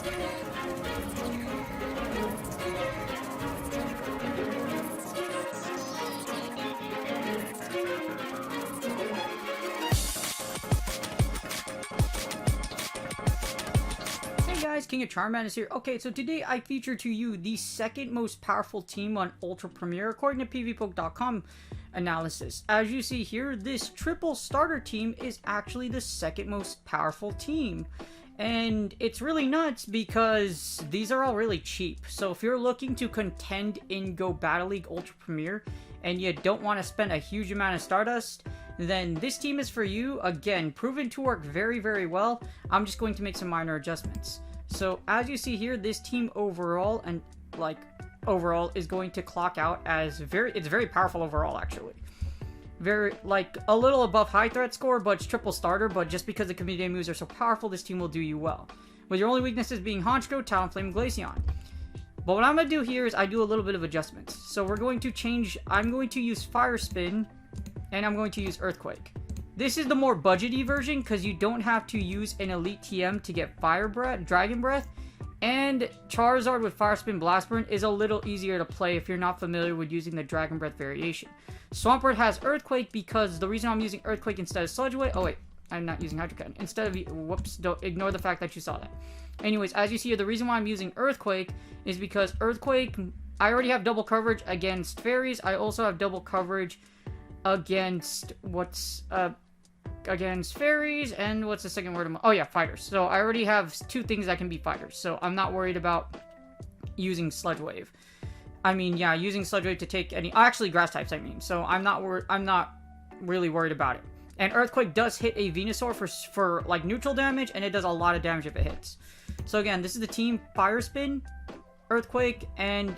Guys, King of Charmander is here. Okay, so today I feature to you the second most powerful team on Ultra Premier according to PvPoke.com analysis. As you see here, this triple starter team is actually the second most powerful team. And it's really nuts because these are all really cheap. So if you're looking to contend in Go Battle League Ultra Premier and you don't want to spend a huge amount of Stardust, then this team is for you. Again, proven to work very, very well. I'm just going to make some minor adjustments. So as you see here, this team overall is going to clock out as it's very powerful overall actually. Very, a little above high threat score, but it's triple starter, but just because the community moves are so powerful, this team will do you well. With your only weaknesses being Honchko, Talonflame, Glaceon. But what I'm going to do here is I do a little bit of adjustments. So we're going to change, I'm going to use Fire Spin, and I'm going to use Earthquake. This is the more budgety version because you don't have to use an Elite TM to get Fire Breath, Dragon Breath, and Charizard with Fire Spin Blast Burn is a little easier to play if you're not familiar with using the Dragon Breath variation. Swampert has Earthquake because the reason I'm using Earthquake instead of Sludge Wave, oh wait, I'm not using Hydro Cannon. Instead of, whoops, don't ignore the fact that you saw that. Anyways, as you see here, the reason why I'm using Earthquake is because Earthquake, I already have double coverage against Fairies. I also have double coverage against against Fairies, and what's the second word? Oh yeah, Fighters. So I already have two things that can be Fighters, so I'm not worried about using Sludge Wave. I mean, yeah, using Sludge Wave to take any, actually Grass types, I mean. So I'm not really worried about it. And Earthquake does hit a Venusaur for like neutral damage, and it does a lot of damage if it hits. So again, this is the team: Fire Spin, Earthquake, and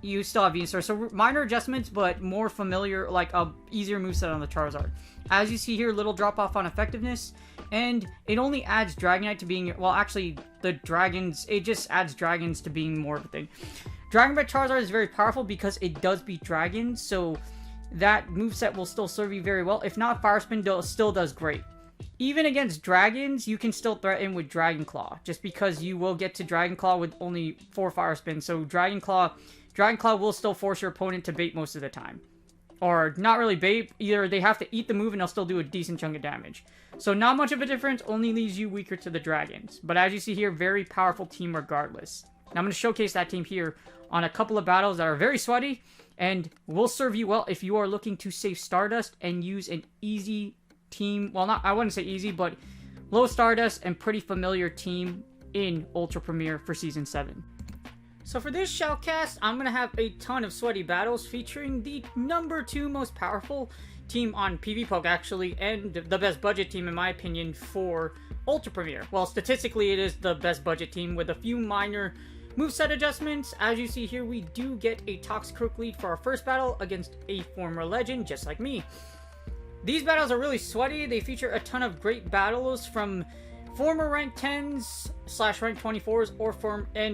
you still have Venusaur. So minor adjustments, but more familiar, like a easier moveset on the Charizard. As you see here, little drop off on effectiveness, and it only adds Dragonite to being, well, actually the dragons, it just adds dragons to being more of a thing. Dragon Breath Charizard is very powerful because it does beat dragons, so that moveset will still serve you very well. If not, Fire Spin still does great. Even against dragons, you can still threaten with Dragon Claw, just because you will get to Dragon Claw with only 4 Fire Spins. So Dragon Claw will still force your opponent to bait most of the time. Or not really bait, either they have to eat the move and they'll still do a decent chunk of damage. So not much of a difference, only leaves you weaker to the dragons. But as you see here, very powerful team regardless. Now I'm going to showcase that team here on a couple of battles that are very sweaty and will serve you well if you are looking to save Stardust and use an easy team. Well, I wouldn't say easy, but low Stardust and pretty familiar team in Ultra Premier for Season 7. So for this shoutcast, I'm going to have a ton of sweaty battles featuring the #2 most powerful team on PvPoke actually, and the best budget team in my opinion for Ultra Premier. Well, statistically it is the best budget team with a few minor moveset adjustments. As you see here, we do get a Toxicroak lead for our first battle against a former legend, just like me. These battles are really sweaty. They feature a ton of great battles from former rank 10s / rank 24s or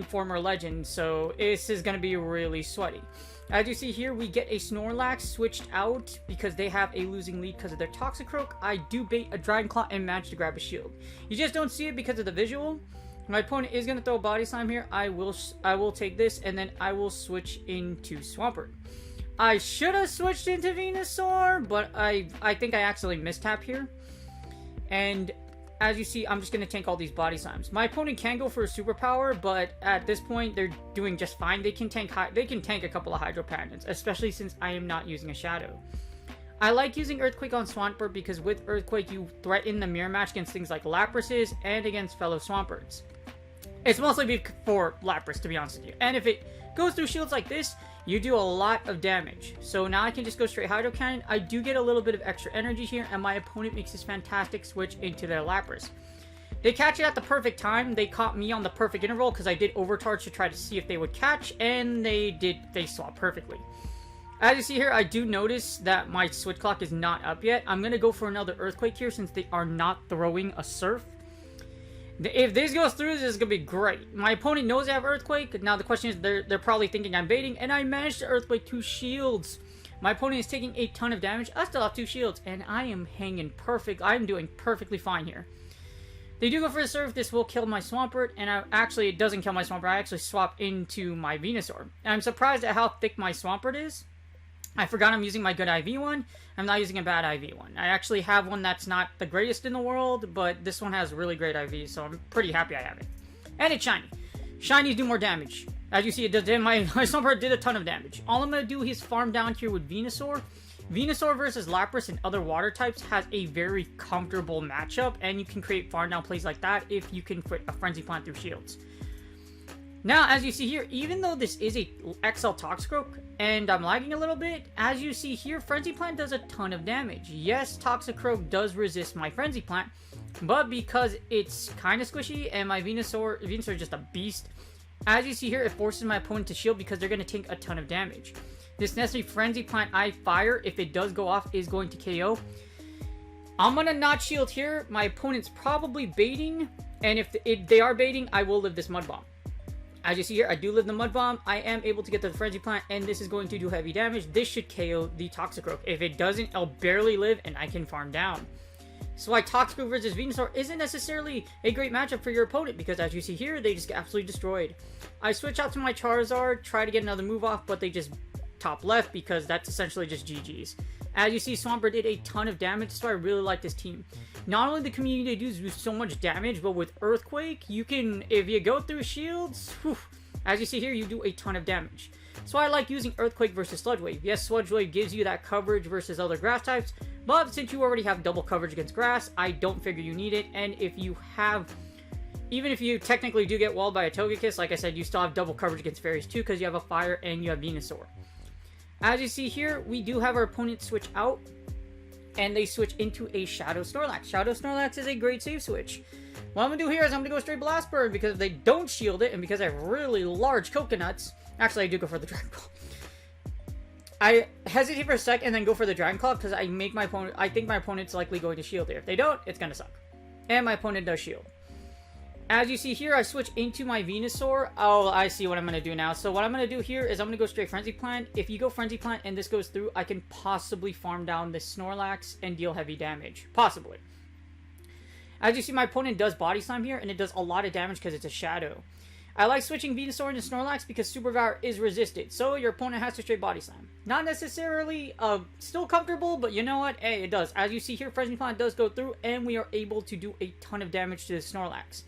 former legends, so this is going to be really sweaty. As you see here, we get a Snorlax switched out because they have a losing lead because of their Toxicroak. I do bait a Dragon Claw and manage to grab a shield. You just don't see it because of the visual. My opponent is going to throw a Body Slam here. I will take this, and then I will switch into Swampert. I should have switched into Venusaur, but I think I accidentally mistap here. And as you see, I'm just going to tank all these Body Slams. My opponent can go for a superpower, but at this point, they're doing just fine. They can tank a couple of Hydro Patterns, especially since I am not using a Shadow. I like using Earthquake on Swampert because with Earthquake, you threaten the mirror match against things like Laprases and against fellow Swamperts. It's mostly for Lapras, to be honest with you. And if it goes through shields like this, you do a lot of damage. So now I can just go straight Hydro Cannon. I do get a little bit of extra energy here, and my opponent makes this fantastic switch into their Lapras. They catch it at the perfect time. They caught me on the perfect interval because I did overcharge to try to see if they would catch, and they swapped perfectly. As you see here, I do notice that my switch clock is not up yet. I'm going to go for another Earthquake here since they are not throwing a Surf. If this goes through, this is going to be great. My opponent knows I have Earthquake. Now the question is, they're probably thinking I'm baiting, and I managed to Earthquake 2 shields. My opponent is taking a ton of damage. I still have 2 shields, and I am hanging perfect. I'm doing perfectly fine here. They do go for the Surf. This will kill my Swampert, and actually, it doesn't kill my Swampert. I actually swap into my Venusaur. And I'm surprised at how thick my Swampert is. I forgot I'm using my good IV one. I'm not using a bad IV one. I actually have one that's not the greatest in the world, but this one has really great IV, so I'm pretty happy I have it. And it's shiny. Shinies do more damage. As you see, it does. My Swampert did a ton of damage. All I'm going to do is farm down here with Venusaur. Venusaur versus Lapras and other water types has a very comfortable matchup, and you can create farm down plays like that if you can put a Frenzy Plant through shields. Now, as you see here, even though this is a XL Toxicroak, and I'm lagging a little bit, as you see here, Frenzy Plant does a ton of damage. Yes, Toxicroak does resist my Frenzy Plant, but because it's kind of squishy, and my Venusaur is just a beast, as you see here, it forces my opponent to shield because they're going to take a ton of damage. This necessary Frenzy Plant I fire, if it does go off, is going to KO. I'm going to not shield here. My opponent's probably baiting, and if they are baiting, I will live this Mud Bomb. As you see here, I do live the Mud Bomb. I am able to get the Frenzy Plant, and this is going to do heavy damage. This should KO the Toxicroak. If it doesn't, I'll barely live, and I can farm down. So why Toxicroak versus Venusaur isn't necessarily a great matchup for your opponent, because as you see here, they just get absolutely destroyed. I switch out to my Charizard, try to get another move off, but they just top left because that's essentially just GG's. As you see, Swampert did a ton of damage, so I really like this team. Not only the community they do so much damage, but with Earthquake, you can, if you go through shields, whew, as you see here, you do a ton of damage. So I like using Earthquake versus Sludge Wave. Yes, Sludge Wave gives you that coverage versus other grass types, but since you already have double coverage against grass, I don't figure you need it, and if you have, even if you technically do get walled by a Togekiss, like I said, you still have double coverage against fairies too, because you have a fire and you have Venusaur. As you see here, we do have our opponent switch out, and they switch into a Shadow Snorlax. Shadow Snorlax is a great save switch. What I'm going to do here is I'm going to go straight Blast Burn, because if they don't shield it, and because I have really large coconuts, actually I do go for the Dragon Claw. I hesitate for a sec and then go for the Dragon Claw, because I think my opponent's likely going to shield it. If they don't, it's going to suck. And my opponent does shield. As you see here, I switch into my Venusaur. Oh, I see what I'm going to do now. So what I'm going to do here is I'm going to go straight Frenzy Plant. If you go Frenzy Plant and this goes through, I can possibly farm down this Snorlax and deal heavy damage. Possibly. As you see, my opponent does Body Slam here, and it does a lot of damage because it's a Shadow. I like switching Venusaur into Snorlax because Super Power is resisted, so your opponent has to straight Body Slam. Not necessarily still comfortable, but you know what? Hey, it does. As you see here, Frenzy Plant does go through, and we are able to do a ton of damage to the Snorlax.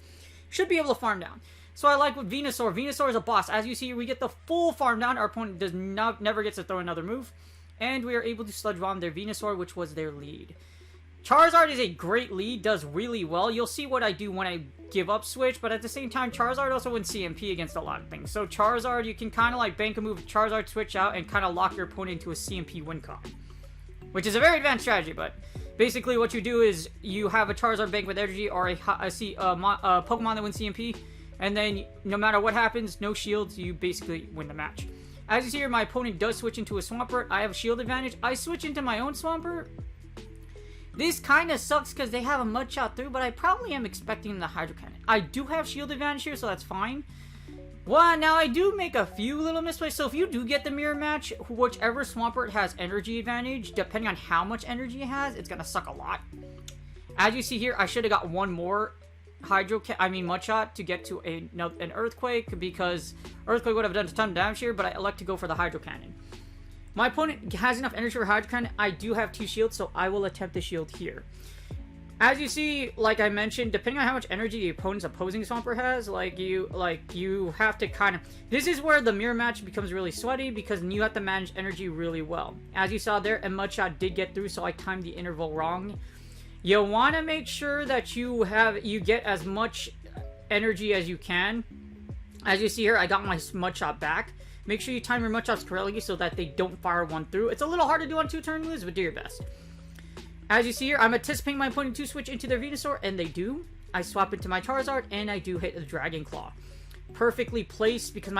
Should be able to farm down. So I like with Venusaur. Venusaur is a boss. As you see, we get the full farm down. Our opponent never gets to throw another move. And we are able to Sludge Bomb their Venusaur, which was their lead. Charizard is a great lead, does really well. You'll see what I do when I give up switch, but at the same time, Charizard also wins CMP against a lot of things. So Charizard, you can kind of like bank a move, Charizard switch out, and kind of lock your opponent into a CMP win con. Which is a very advanced strategy, but basically what you do is you have a Charizard bank with energy or a Pokemon that wins CMP, and then no matter what happens, no shields, you basically win the match. As you see here, my opponent does switch into a Swampert. I have a shield advantage. I switch into my own Swampert. This kind of sucks because they have a Mud Shot through, but I probably am expecting the Hydro Cannon. I do have shield advantage here, so that's fine. Well, now I do make a few little misplays, so if you do get the mirror match, whichever Swampert has energy advantage, depending on how much energy it has, it's gonna suck a lot. As you see here, I should have got one more Mud Shot to get to an Earthquake, because Earthquake would have done a ton of damage here, but I elect to go for the Hydro Cannon. My opponent has enough energy for Hydro Cannon. I do have 2 shields, so I will attempt the shield here. As you see, like I mentioned, depending on how much energy the opponent's opposing Swampert has, you have to kind of... This is where the mirror match becomes really sweaty, because you have to manage energy really well. As you saw there, a Mud Shot did get through, so I timed the interval wrong. You want to make sure that you get as much energy as you can. As you see here, I got my Mud Shot back. Make sure you time your Mud Shots correctly so that they don't fire one through. It's a little hard to do on 2-turn moves, but do your best. As you see here, I'm anticipating my opponent to switch into their Venusaur, and they do. I swap into my Charizard, and I do hit the Dragon Claw. Perfectly placed, because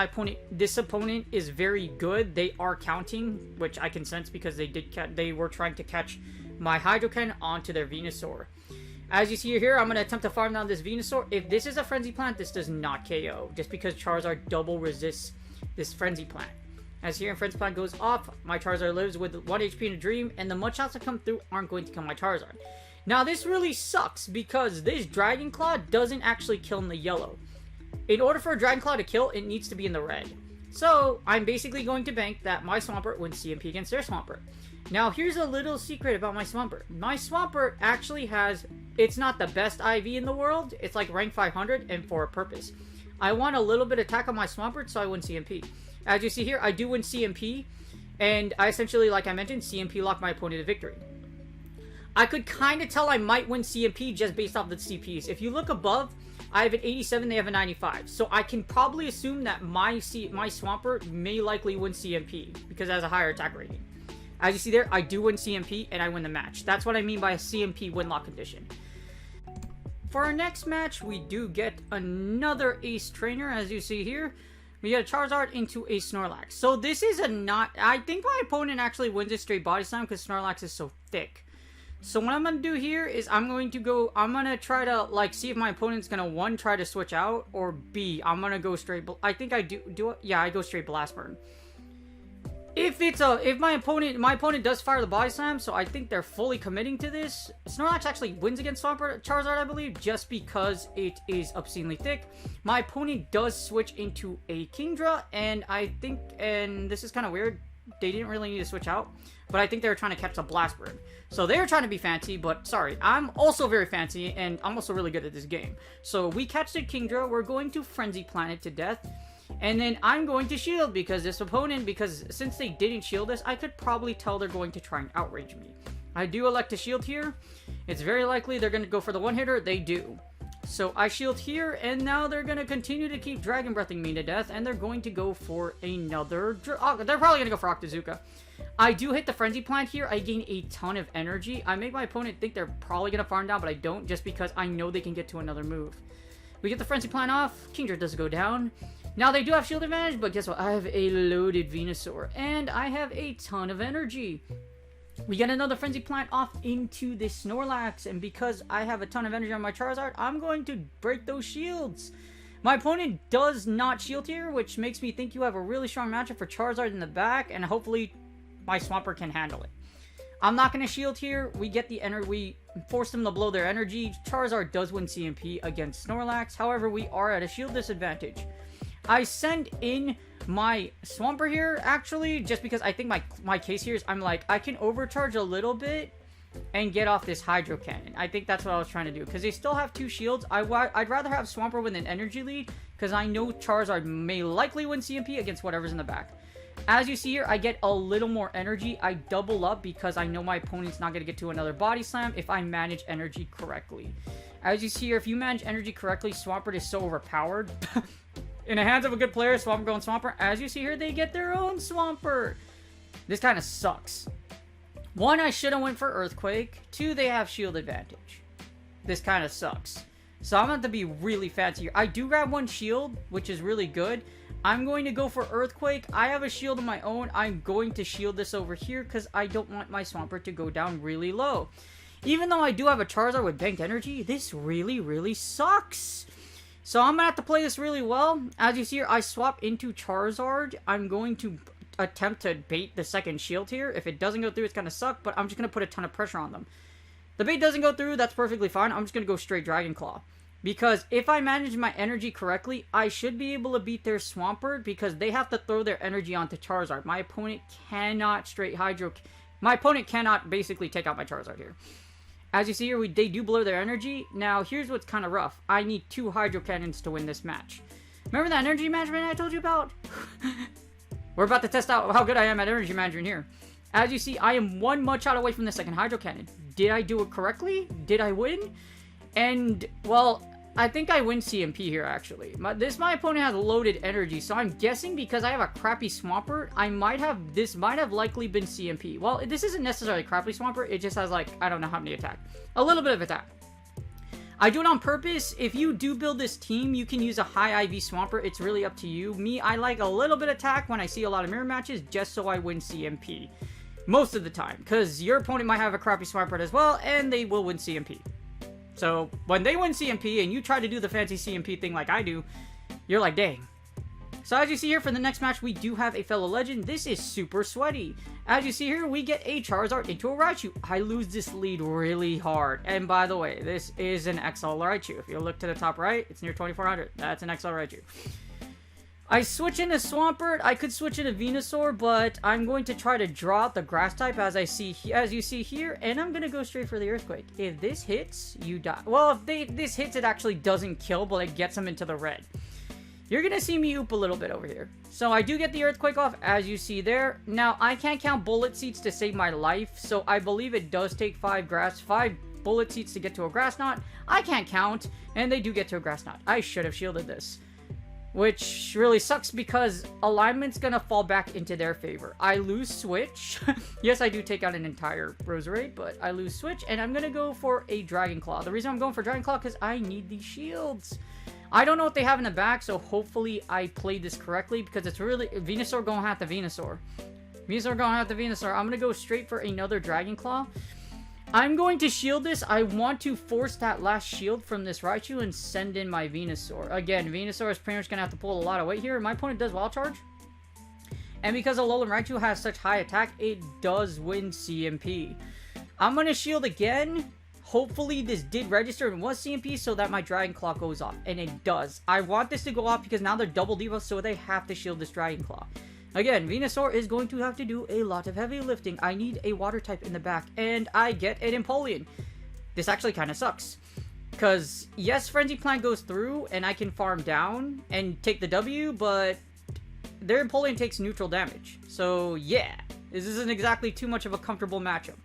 this opponent is very good. They are counting, which I can sense because they were trying to catch my Hydro Cannon onto their Venusaur. As you see here, I'm going to attempt to farm down this Venusaur. If this is a Frenzy Plant, this does not KO, just because Charizard double resists this Frenzy Plant. As here, Frenzy Plant goes off, my Charizard lives with 1 HP in a Dream, and the Mud Shots that come through aren't going to kill my Charizard. Now this really sucks because this Dragon Claw doesn't actually kill in the yellow. In order for a Dragon Claw to kill, it needs to be in the red. So I'm basically going to bank that my Swampert wins CMP against their Swampert. Now here's a little secret about my Swampert. My Swampert actually has, it's not the best IV in the world, it's like rank 500 and for a purpose. I want a little bit of attack on my Swampert so I win CMP. As you see here, I do win CMP, and I essentially, like I mentioned, CMP lock my opponent to victory. I could kind of tell I might win CMP just based off the CPs. If you look above, I have an 87, they have a 95. So I can probably assume that my Swampert may likely win CMP because it has a higher attack rating. As you see there, I do win CMP and I win the match. That's what I mean by a CMP win lock condition. For our next match, we do get another Ace Trainer, as you see here. We get a Charizard into a Snorlax. So this is a not... I think my opponent actually wins a straight body slam because Snorlax is so thick. So what I'm going to do here is I'm going to try to, like, see if my opponent's going to, 1, try to switch out, or B, I'm going to go straight... I think I yeah, I go straight Blast Burn. If my opponent does fire the body slam, so I think they're fully committing to this. Snorlax actually wins against Charizard, I believe, just because it is obscenely thick. My opponent does switch into a Kingdra, and I think, and this is kind of weird, they didn't really need to switch out, but I think they were trying to catch the Blast Bird. So they were trying to be fancy, but sorry, I'm also very fancy, and I'm also really good at this game. So we catch the Kingdra, we're going to Frenzy Planet to death. And then I'm going to shield because this opponent, because since they didn't shield this, I could probably tell they're going to try and outrage me. I do elect to shield here. It's very likely they're going to go for the one-hitter. They do. So I shield here, and now they're going to continue to keep Dragon Breathing me to death, and they're going to go for another... they're probably going to go for Octazooka. I do hit the Frenzy Plant here. I gain a ton of energy. I make my opponent think they're probably going to farm down, but I don't, just because I know they can get to another move. We get the Frenzy Plant off. Kingdra does go down. Now, they do have shield advantage, but guess what? I have a loaded Venusaur, and I have a ton of energy. We get another Frenzy Plant off into the Snorlax, and because I have a ton of energy on my Charizard, I'm going to break those shields. My opponent does not shield here, which makes me think you have a really strong matchup for Charizard in the back, and hopefully my Swampert can handle it. I'm not going to shield here. We get the energy. We force them to blow their energy. Charizard does win CMP against Snorlax. However, we are at a shield disadvantage. I send in my Swampert here, actually, just because I think my case here is I'm like, I can overcharge a little bit and get off this Hydro Cannon. I think that's what I was trying to do, because they still have 2 shields. I'd rather have Swampert with an energy lead, because I know Charizard may likely win CMP against whatever's in the back. As you see here, I get a little more energy. I double up because I know my opponent's not going to get to another Body Slam if I manage energy correctly. As you see here, if you manage energy correctly, Swampert is so overpowered. In the hands of a good player, Swampert going Swampert. As you see here, they get their own Swampert. This kind of sucks. 1, I should have went for Earthquake. 2, they have shield advantage. This kind of sucks. So I'm going to have to be really fancy here. I do grab 1 shield, which is really good. I'm going to go for Earthquake. I have a shield of my own. I'm going to shield this over here because I don't want my Swampert to go down really low. Even though I do have a Charizard with banked energy, this really, really sucks. So I'm going to have to play this really well. As you see here, I swap into Charizard. I'm going to attempt to bait the second shield here. If it doesn't go through, it's going to suck, but I'm just going to put a ton of pressure on them. The bait doesn't go through, that's perfectly fine. I'm just going to go straight Dragon Claw. Because if I manage my energy correctly, I should be able to beat their Swampert because they have to throw their energy onto Charizard. My opponent cannot straight Hydro... My opponent cannot basically take out my Charizard here. As you see here, they do blow their energy. Now, here's what's kind of rough. I need 2 Hydro Cannons to win this match. Remember that energy management I told you about? We're about to test out how good I am at energy management here. As you see, I am 1 Mudshot away from the second Hydro Cannon. Did I do it correctly? Did I win? And, well, I think I win CMP here, actually. My opponent has loaded energy, so I'm guessing because I have a crappy Swampert, this might have likely been CMP. Well, this isn't necessarily crappy Swampert, it just has, like, I don't know how many attack. A little bit of attack. I do it on purpose. If you do build this team, you can use a high IV Swampert. It's really up to you. Me, I like a little bit of attack when I see a lot of mirror matches, just so I win CMP. Most of the time, because your opponent might have a crappy Swampert as well, and they will win CMP. So, when they win CMP and you try to do the fancy CMP thing like I do, you're like, dang, So as you see here, for the next match, we do have a fellow legend. This is super sweaty. As you see here, we get a Charizard into a Raichu. I lose this lead really hard. And by the way, this is an XL Raichu. If you look to the top right, it's near 2400. That's an XL Raichu. I switch into Swampert. I could switch into Venusaur, but I'm going to try to draw out the grass type as you see here, and I'm going to go straight for the Earthquake. If this hits, you die. Well, if this hits, it actually doesn't kill, but it gets them into the red. You're going to see me oop a little bit over here. So I do get the Earthquake off, as you see there. Now, I can't count Bullet Seeds to save my life, so I believe it does take 5 Bullet Seeds to get to a Grass Knot. I can't count, and they do get to a Grass Knot. I should have shielded this. Which really sucks because alignment's gonna fall back into their favor. I lose Switch. Yes, I do take out an entire Roserade, but I lose Switch, and I'm gonna go for a Dragon Claw. The reason I'm going for Dragon Claw is I need these shields. I don't know what they have in the back, so hopefully I played this correctly because it's really... Venusaur gonna have the Venusaur. Venusaur gonna have the Venusaur. I'm gonna go straight for another Dragon Claw. I'm going to shield this. I want to force that last shield from this Raichu and send in my Venusaur. Again, Venusaur is pretty much going to have to pull a lot of weight here. My opponent does Wild Charge. And because Alolan Raichu has such high attack, it does win CMP. I'm going to shield again. Hopefully this did register and was CMP so that my Dragon Claw goes off. And it does. I want this to go off because now they're double debuff, so they have to shield this Dragon Claw. Again, Venusaur is going to have to do a lot of heavy lifting. I need a water type in the back, and I get an Empoleon. This actually kind of sucks. Because, yes, Frenzy Plant goes through, and I can farm down and take the W, but their Empoleon takes neutral damage. So, yeah, this isn't exactly too much of a comfortable matchup.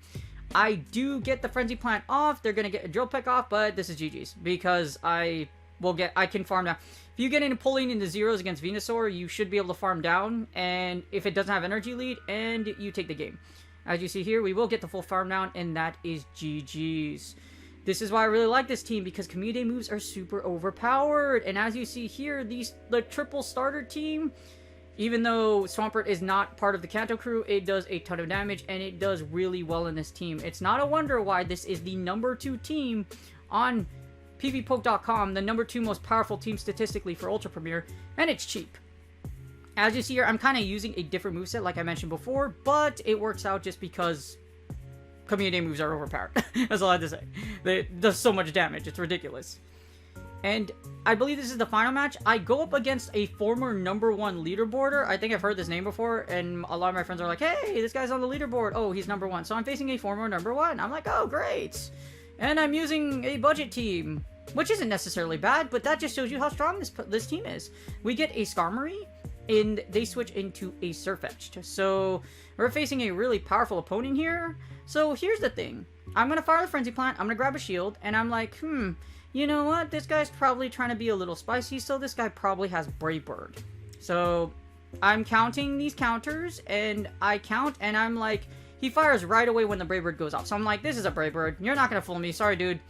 I do get the Frenzy Plant off. They're going to get a Drill Peck off, but this is GG's. Because I can farm down. If you get an Empoleon in the zeros against Venusaur, you should be able to farm down, and if it doesn't have energy lead, and you take the game. As you see here, we will get the full farm down, and that is GG's. This is why I really like this team, because Community moves are super overpowered, and as you see here, the triple starter team, even though Swampert is not part of the Kanto crew, it does a ton of damage, and it does really well in this team. It's not a wonder why this is the #2 team on PvPoke.com, the #2 most powerful team statistically for Ultra Premier, and it's cheap. As you see here, I'm kind of using a different moveset like I mentioned before, but it works out just because Community moves are overpowered. That's all I have to say. It does so much damage, it's ridiculous. And I believe this is the final match. I go up against a former #1 leaderboarder. I think I've heard this name before, and a lot of my friends are like, hey, this guy's on the leaderboard. Oh, he's #1. So I'm facing a former #1. I'm like, oh, great. And I'm using a budget team, which isn't necessarily bad, but that just shows you how strong this team is. We get a Skarmory, and they switch into a Sirfetch'd. So we're facing a really powerful opponent here. So here's the thing. I'm going to fire the Frenzy Plant, I'm going to grab a shield, and I'm like, you know what? This guy's probably trying to be a little spicy, so this guy probably has Brave Bird. So I'm counting these counters, and I count, and I'm like... He fires right away when the Brave Bird goes off. So I'm like, this is a Brave Bird. You're not going to fool me. Sorry, dude.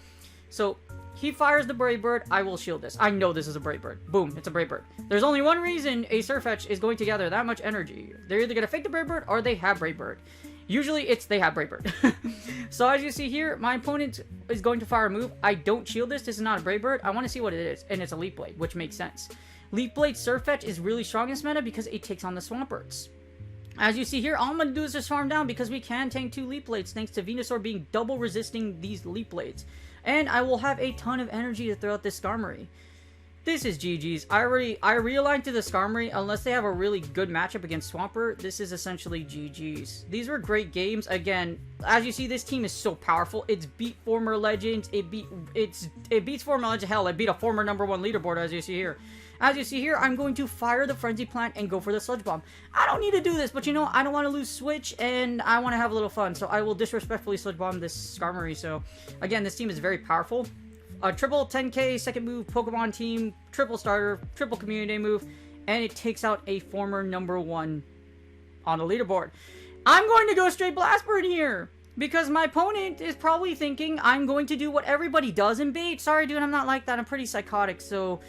So he fires the Brave Bird. I will shield this. I know this is a Brave Bird. Boom. It's a Brave Bird. There's only one reason a Sirfetch'd is going to gather that much energy. They're either going to fake the Brave Bird or they have Brave Bird. Usually it's they have Brave Bird. So as you see here, my opponent is going to fire a move. I don't shield this. This is not a Brave Bird. I want to see what it is. And it's a Leaf Blade, which makes sense. Leaf Blade Sirfetch'd is really strong in this meta because it takes on the Swamperts. As you see here, all I'm going to do is just farm down because we can tank 2 Leaf Blades thanks to Venusaur being double resisting these Leaf Blades. And I will have a ton of energy to throw out this Skarmory. This is GG's. I realigned to the Skarmory. Unless they have a really good matchup against Swampert, this is essentially GG's. These were great games. Again, as you see, this team is so powerful. It's beat former legends. It beats former legends. Hell, it beat a former #1 leaderboard, as you see here. As you see here, I'm going to fire the Frenzy Plant and go for the Sludge Bomb. I don't need to do this, but you know, I don't want to lose Switch, and I want to have a little fun, so I will disrespectfully Sludge Bomb this Skarmory. So, again, this team is very powerful. A triple 10k second move Pokemon team, triple starter, triple community move, and it takes out a former #1 on the leaderboard. I'm going to go straight Blast Burn here, because my opponent is probably thinking I'm going to do what everybody does in bait. Sorry, dude, I'm not like that. I'm pretty psychotic, so...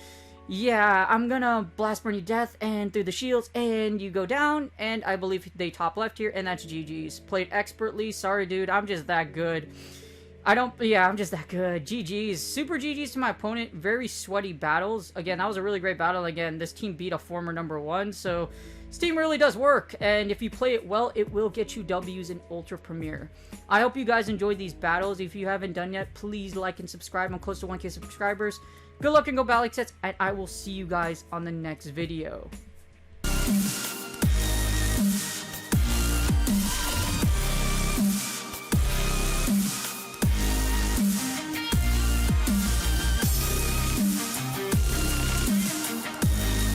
yeah, I'm gonna Blast Burn you death and through the shields, and you go down, and I believe they top left here, and that's GG's. Played expertly. Sorry, dude, I'm just that good. Yeah, I'm just that good. GG's. Super GG's to my opponent. Very sweaty battles. Again, that was a really great battle. Again, this team beat a former #1, so this team really does work. And if you play it well, it will get you W's in Ultra Premier. I hope you guys enjoyed these battles. If you haven't done yet, please like and subscribe. I'm close to 1K subscribers. Good luck and go Bally Sets, and I will see you guys on the next video.